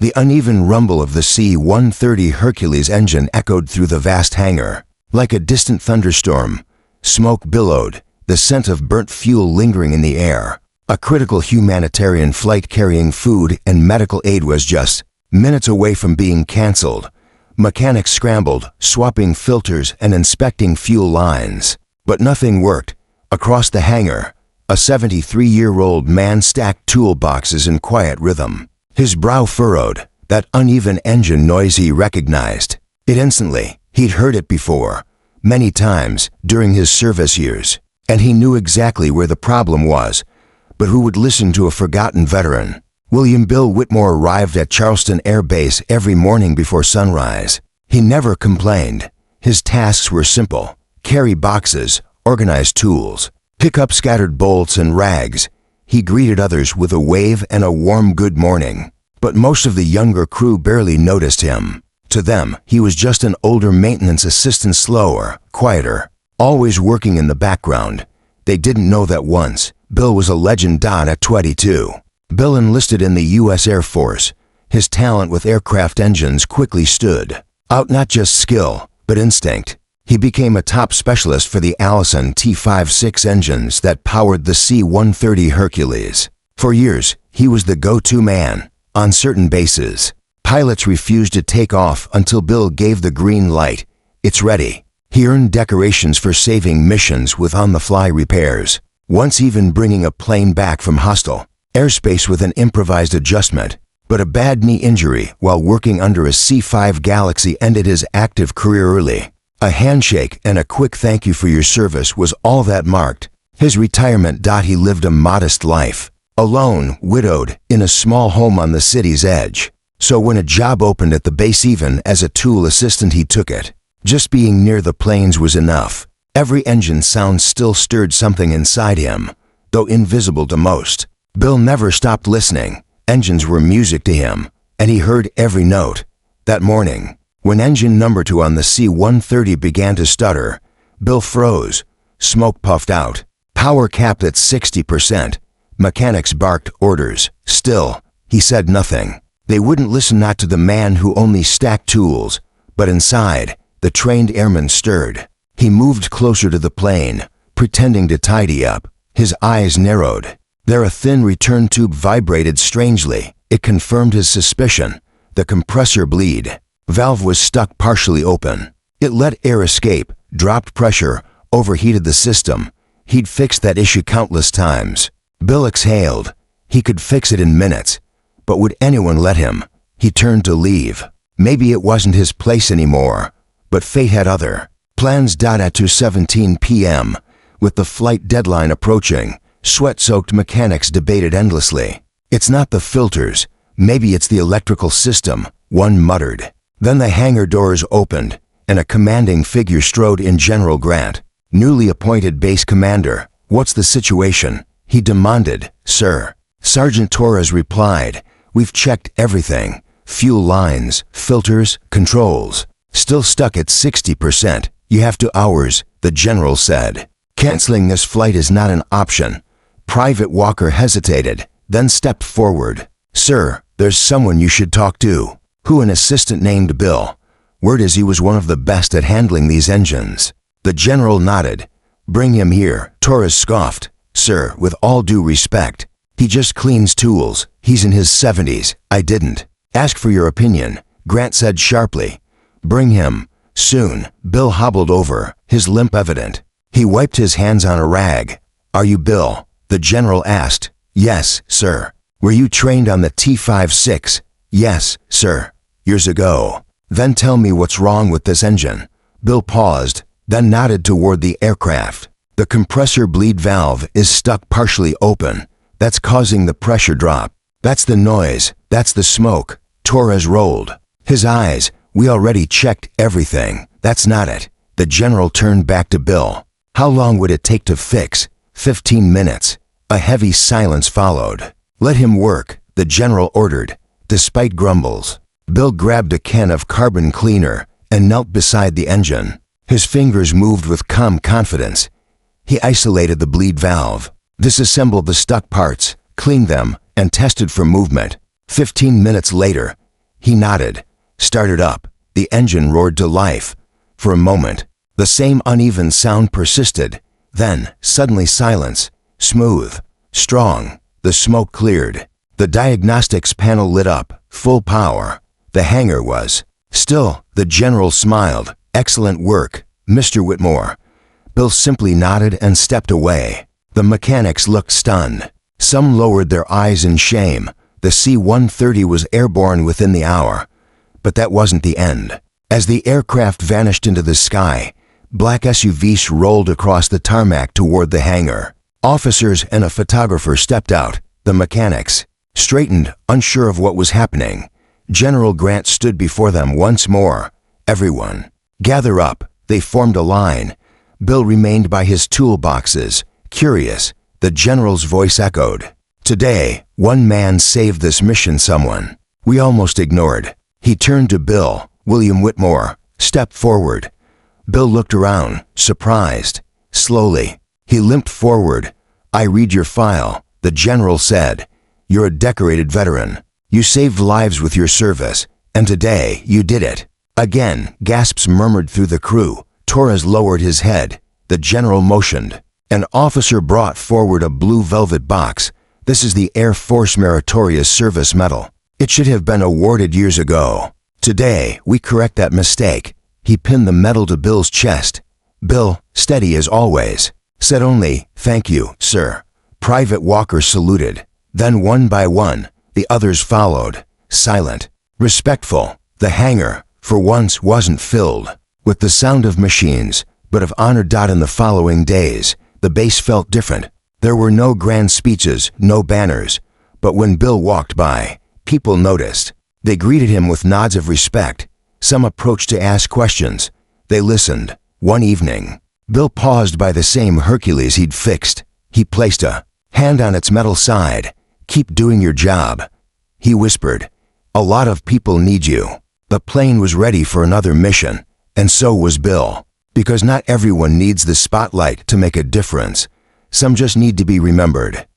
The uneven rumble of the C-130 Hercules engine echoed through the vast hangar. Like a distant thunderstorm, smoke billowed, the scent of burnt fuel lingering in the air. A critical humanitarian flight carrying food and medical aid was just minutes away from being canceled. Mechanics scrambled, swapping filters and inspecting fuel lines. But nothing worked. Across the hangar, a 73-year-old man stacked toolboxes in quiet rhythm. His brow furrowed, that uneven engine noise he recognized. It instantly. He'd heard it before, many times during his service years, and he knew exactly where the problem was. But who would listen to a forgotten veteran? William Bill Whitmore arrived at Charleston Air Base every morning before sunrise. He never complained. His tasks were simple: carry boxes, organize tools, pick up scattered bolts and rags. He greeted others with a wave and a warm good morning. But most of the younger crew barely noticed him. To them, he was just an older maintenance assistant, slower, quieter, always working in the background. They didn't know that once Bill was a legend. At 22, Bill enlisted in the U.S. Air Force. His talent with aircraft engines quickly stood out, not just skill, but instinct. He became a top specialist for the Allison T-56 engines that powered the C-130 Hercules. For years, he was the go-to man. On certain bases, pilots refused to take off until Bill gave the green light. It's ready. He earned decorations for saving missions with on-the-fly repairs, once even bringing a plane back from hostile airspace with an improvised adjustment. But a bad knee injury while working under a C-5 Galaxy ended his active career early. A handshake and a quick thank you for your service was all that marked his retirement. He lived a modest life, alone, widowed, in a small home on the city's edge. So when a job opened at the base, even as a tool assistant, he took it. Just being near the planes was enough. Every engine sound still stirred something inside him, though invisible to most. Bill never stopped listening. Engines were music to him, and he heard every note. That morning, when engine number 2 on the C-130 began to stutter, Bill froze. Smoke puffed out. Power capped at 60%. Mechanics barked orders. Still, he said nothing. They wouldn't listen, not to the man who only stacked tools, but inside, the trained airman stirred. He moved closer to the plane, pretending to tidy up. His eyes narrowed. There a thin return tube vibrated strangely. It confirmed his suspicion. The compressor bleed valve was stuck partially open. It let air escape, dropped pressure, overheated the system. He'd fixed that issue countless times. Bill exhaled. He could fix it in minutes. But would anyone let him? He turned to leave. Maybe it wasn't his place anymore. But fate had other plans. At 2:17 p.m., with the flight deadline approaching, sweat-soaked mechanics debated endlessly. It's not the filters. Maybe it's the electrical system, one muttered. Then the hangar doors opened, and a commanding figure strode in. General Grant, newly appointed base commander. What's the situation? He demanded. Sir, Sergeant Torres replied. We've checked everything. Fuel lines, filters, controls. Still stuck at 60%. You have 2 hours, the general said. Canceling this flight is not an option. Private Walker hesitated, then stepped forward. Sir, there's someone you should talk to. Who? An assistant named Bill. Word is he was one of the best at handling these engines. The general nodded. Bring him here, Torres scoffed. Sir, with all due respect, he just cleans tools. He's in his 70s. I didn't ask for your opinion, Grant said sharply. Bring him. Soon, Bill hobbled over, his limp evident. He wiped his hands on a rag. Are you Bill? The general asked. Yes, sir. Were you trained on the T-56? Yes, sir. Years ago. Then tell me what's wrong with this engine. Bill paused, then nodded toward the aircraft. The compressor bleed valve is stuck partially open. That's causing the pressure drop. That's the noise. That's the smoke. Torres rolled his eyes. We already checked everything. That's not it. The general turned back to Bill. How long would it take to fix? 15 minutes. A heavy silence followed. Let him work, the general ordered. Despite grumbles, Bill grabbed a can of carbon cleaner and knelt beside the engine. His fingers moved with calm confidence. He isolated the bleed valve, disassembled the stuck parts, cleaned them, and tested for movement. 15 minutes later, He nodded, started up. The engine roared to life. For a moment, the same uneven sound persisted. Then, suddenly silence. Smooth, strong. The smoke cleared. The diagnostics panel lit up, full power. The hangar was still. The general smiled. Excellent work, Mr. Whitmore. Bill simply nodded and stepped away. The mechanics looked stunned. Some lowered their eyes in shame. The C-130 was airborne within the hour. But that wasn't the end. As the aircraft vanished into the sky, black SUVs rolled across the tarmac toward the hangar. Officers and a photographer stepped out. The mechanics straightened, unsure of what was happening. General Grant stood before them once more. Everyone, gather up. They formed a line. Bill remained by his toolboxes, curious. The general's voice echoed. Today, one man saved this mission someone we almost ignored. He turned to Bill. William Whitmore, step forward. Bill looked around, surprised. Slowly, he limped forward. I read your file, the general said. You're a decorated veteran. You saved lives with your service, and today you did it. Again, gasps murmured through the crew. Torres lowered his head. The general motioned. An officer brought forward a blue velvet box. This is the Air Force Meritorious Service Medal. It should have been awarded years ago. Today, we correct that mistake. He pinned the medal to Bill's chest. Bill, steady as always, said only, thank you, sir. Private Walker saluted. Then one by one, the others followed, silent, respectful. The hangar, for once, wasn't filled with the sound of machines, but of honor. In the following days, the base felt different. There were no grand speeches, no banners. But when Bill walked by, people noticed. They greeted him with nods of respect. Some approached to ask questions. They listened. One evening, Bill paused by the same Hercules he'd fixed. He placed a hand on its metal side. Keep doing your job, he whispered. A lot of people need you. The plane was ready for another mission, and so was Bill. Because not everyone needs the spotlight to make a difference. Some just need to be remembered.